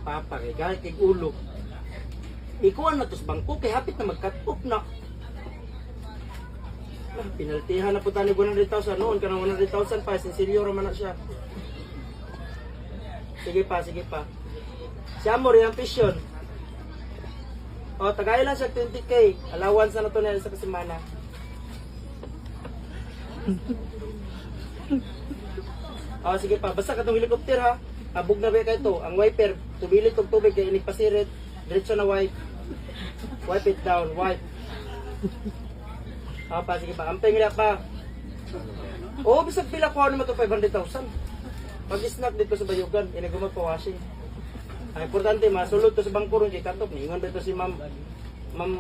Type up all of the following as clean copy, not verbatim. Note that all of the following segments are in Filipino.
Papa kay galit kay ulo. Ikuan na tos bangko kay hapit na mag-cut off na. Pinaltihan na po tayo 100,000 noon ka ng 100,000 pa, sinsilyo raman na siya. Sige pa. Siya mo rin ang pisyon. O, tagay lang siya 20k. Allowance na to na sa kasimana. O, sige pa. Basta katong helicopter ha. Abog na ba kayo to. Ang wiper, tubilit og tubig kaya inigpasirit. Diretso na wipe. Wipe it down. Wipe. O, pa. Sige pa. Ampeng nila pa. O, bisag pila ko ano mo to 500,000. Pag-snack dito sa bayugan. Inagumag pa washing. Ang importante, masulod to sa bangko ron kay Katok. Ningon dito si Ma'am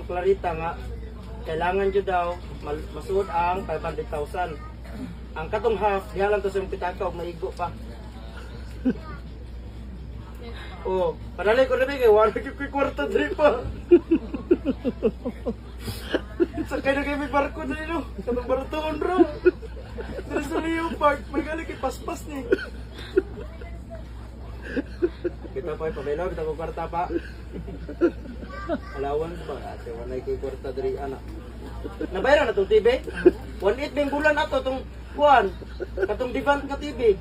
Clarita nga, kailangan dyo daw masuod ang 500,000. Ang katong half, diha lang to sa pitaka o maigo pa. Oh, padalay ko na kay wala kay kwarta diri pa. Sakay na kay may barko na nilo. Kanang baratoon ro. Diri sa Leopard, may gali kay paspas ni. Kita pa pabelaw, kita ko kwarta pa. Allowance ba? Ate, walay kay kwarta diri anak. Nabayaran na itong TV? 1.8 bing bulan ato itong kuhan. Katong divan ka TV.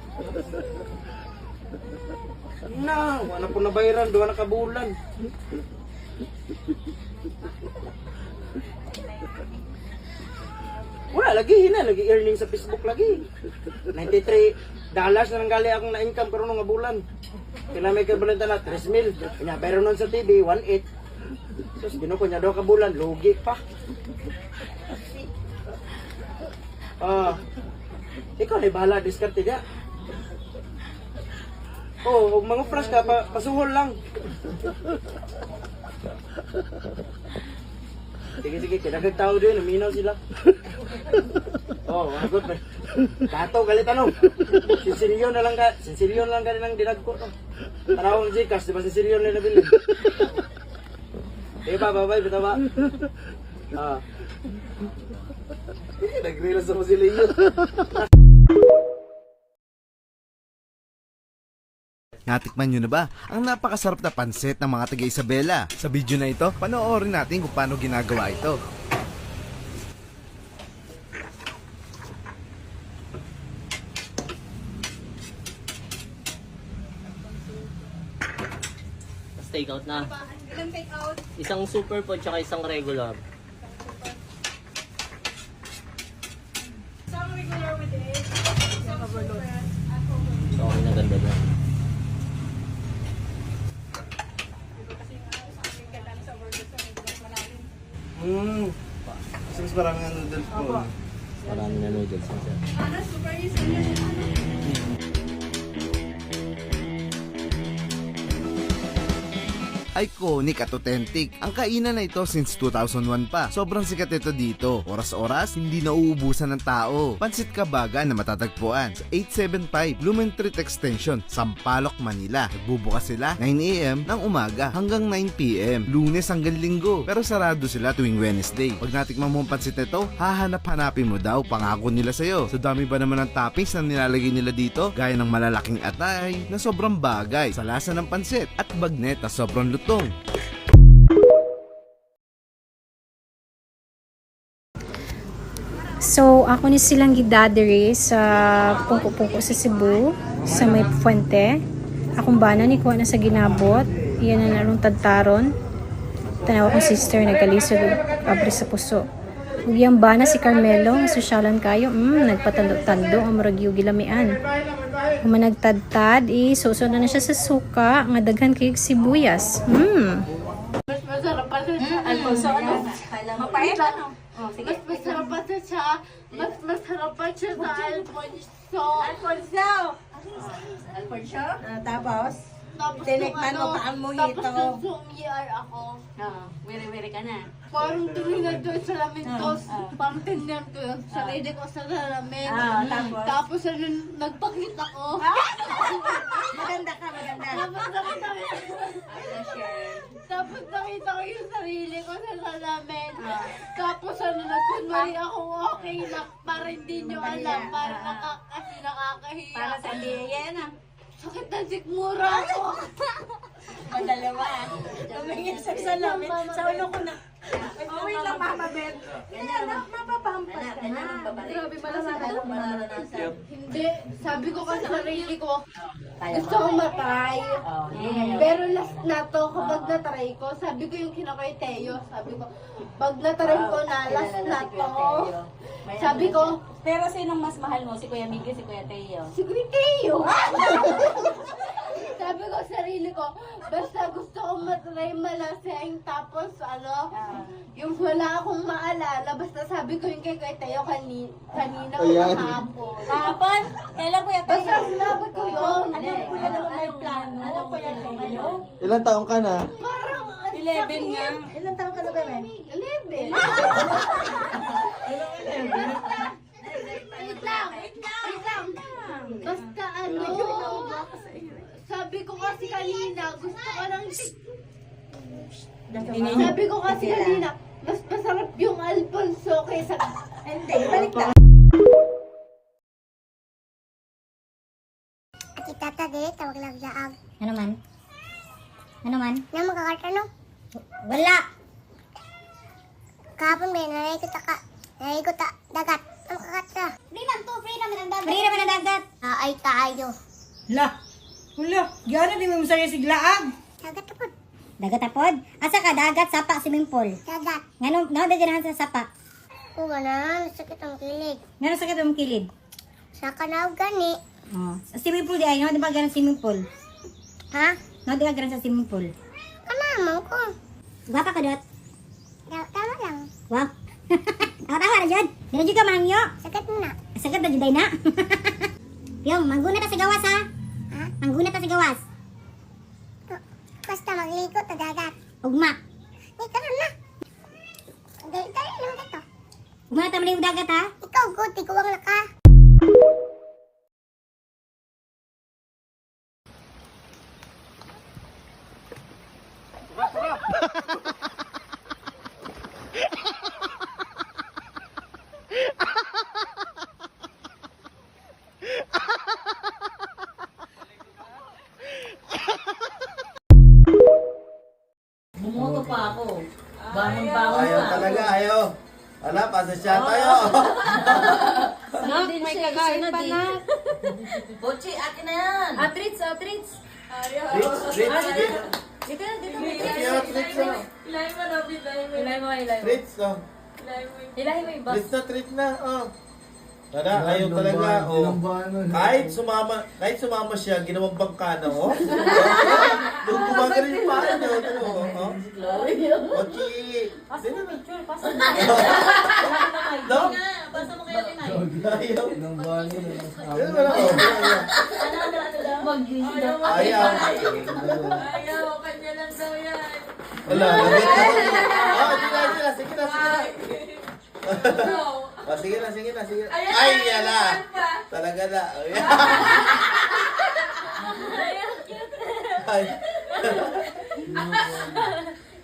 Na, wala po nabayaran, doon na kabulan. Wala, lagi lagi earning sa Facebook lagi. $93 na nang gali akong na-income karon nga bulan. Kailan may kabalita na 3,000. Kanya, pero nun sa TV, 1.8. Sus, ginuko niya daw ka bulan, lugi pa. Ikaw na bahala, diskarte niya. Oh, mga flash ka, pasuhol lang. Sige, kinagag tao din, uminaw sila. Oh, magot ba? Kato, galit ano? Sinsilyon na lang ka rin ang dinagko. No? Tarawang Gcash, di ba sinsilyon na nabili? Diba, babay, bita ba? Nag-realize ako sila yun. Natikman nyo na ba ang napakasarap na pansit ng mga taga Isabela? Sa video na ito, panoorin natin kung paano ginagawa ito. Take out na. Ilang take out? Isang super po tsaka isang regular. Isang regular with egg. Isang super. Okay na, ganda na. Mas marami ang noodles po. Marami na noodles na siya. Ano, super easy. Iconic at authentic. Ang kainan na ito since 2001 pa. Sobrang sikat ito dito. Oras-oras, hindi nauubusan ng tao. Pansit Kabaga na matatagpuan sa 875 Lumen Street Extension, Sampaloc, Manila. Nagbubukas sila 9 AM ng umaga hanggang 9 PM, Lunes hanggang Linggo. Pero sarado sila tuwing Wednesday. Pag natikman mo ang pansit nito, hahanap-hanapin mo daw. Pangako nila sa'yo. So dami ba naman ng toppings na nilalagay nila dito? Gaya ng malalaking atay na sobrang bagay sa lasa ng pansit at bagnet na sobrang lutong. So, ako ni silang gidadiri sa pungko-pungko sa Cebu, sa may Fuente. Akong bana ni kuha na sa ginabot. Iyan na narong tadtaron. Tanaw akong sister, nagkalisod abri sa puso. Ug yang bana si Carmelo, sosyalan kayo, nagpatando-tando ang murag yung gilamian. Kung managtadtad, susod na siya sa suka, nga daghan kayong sibuyas. Mas masarap pa siya. Alfonso, ano? Mapait, ano? Mas masarap pa siya. Mas masarap pa siya sa Alfonso. Alfonso? Tapos? Tapos Tinikman mo pa ang mojito. Tapos nung sumiyar ako. Wiri-wiri ka na. Parang tuloy na doon sa lamin ko. Parang tinyan ko yung sarili ko sa lamin. Tapos? Tapos ano, nagpakita ko. Maganda ka, maganda. Tapos nakita ko yung sarili ko sa salamin. Tapos ano, nagkunwari ako okay na para hindi nyo alam. Para kasi nakakahiya. Para sa diyan ah. sakit na sikmura ko. Madalawa. Tumingin sa salamin. Sa ulo ko na. Wait lang, Mama Bet. Ganyan na, mapapampas ka na. Grabe malasakit ako. Mararanasan. Hindi, sabi ko kasi sa sarili ko, gusto kong matry. Oh, Pero last na to, kapag natry ko, sabi ko yung kinakay Teo, sabi ko, pag natry ko na, last na to. Sabi ko, Pero sinong mas mahal mo? Si Kuya Miguel, si Kuya Teo? si Teo! Sabi ko sa sarili ko, basta gusto kong matry malaseng, tapos yung wala akong maalala, basta sabi ko yung kay Teo kanina o kahapon. Kahapon? Kailan Kuya Teo? Basta sinabi ko yun. Alam ko na naman may plano. Kuya Teo? Ilan taong ka na? Parang 11 nga. Ilan taon ka na ba, Mem? 11. Wait lang. Basta sabi ko kasi kanina, gusto ko ng... Sabi ko kasi kanina, mas masarap yung Alfonso kaysa... Hindi, balik na. Kita tadi tawag lang jaag. Ano man? Ano man? Na magkakartano. Wala! Kahapon ba naray ko ta dagat. Ang kakatra. Free naman ang dagat. Free naman ang dagat. Ay kaayo. La! Hula! Gano'n di mo masaya siglaag? Dagat po. Dagat apod? Asa ka dagat, sapa, swimming pool. Dagat. Ngano, da dinahan sa sapa. O na, sakit ang kilig. Ngano sakit ang kilid? Sa kanaw gani. Oh. Sa swimming pool di ay, no? Di ba ganang swimming pool? Ha? No, di ba ganang sa swimming pool? Kanamang ko. Gwapa ka dot? Tama lang. Wow. Tawa-tawa na dyan. Di na dyan ka mangyo. Sakit na. Sagad na dyan na. Yung, mangguna ta sa gawas ha. Ha? Mangguna ta sa gawas. Basta magligo ta dagat. Ugma. Ni karon na. Dali lang ito. Ugma na ta maliw dagat ha. Ikaw guti ko ang laka. Bumuto pa ako. Bangon-bangon Ayaw pa. talaga, ayaw. Wala, pasasya tayo. May kagain pa na. Bochi, akin na yan. Atrits. Rich. Rich, no? Rich na, treat na, oh. Tada, ayaw talaga, oh. Kahit sumama siya, ginawang bangkana, oh. Doon gumagano yung paa niyo, oh. Ochi. No? Basta mo kayo tinay. Ayaw. Ayaw. Ayaw. Ayaw, kanya lang daw yan. Wala, labit na. Sige na. Sige na. Ay, yala. Talaga na. Ay.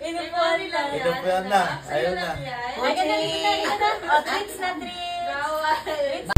Inupuan nila yan. Ito po yan na. Ayaw na. Ay, ganun. O, treats na treats.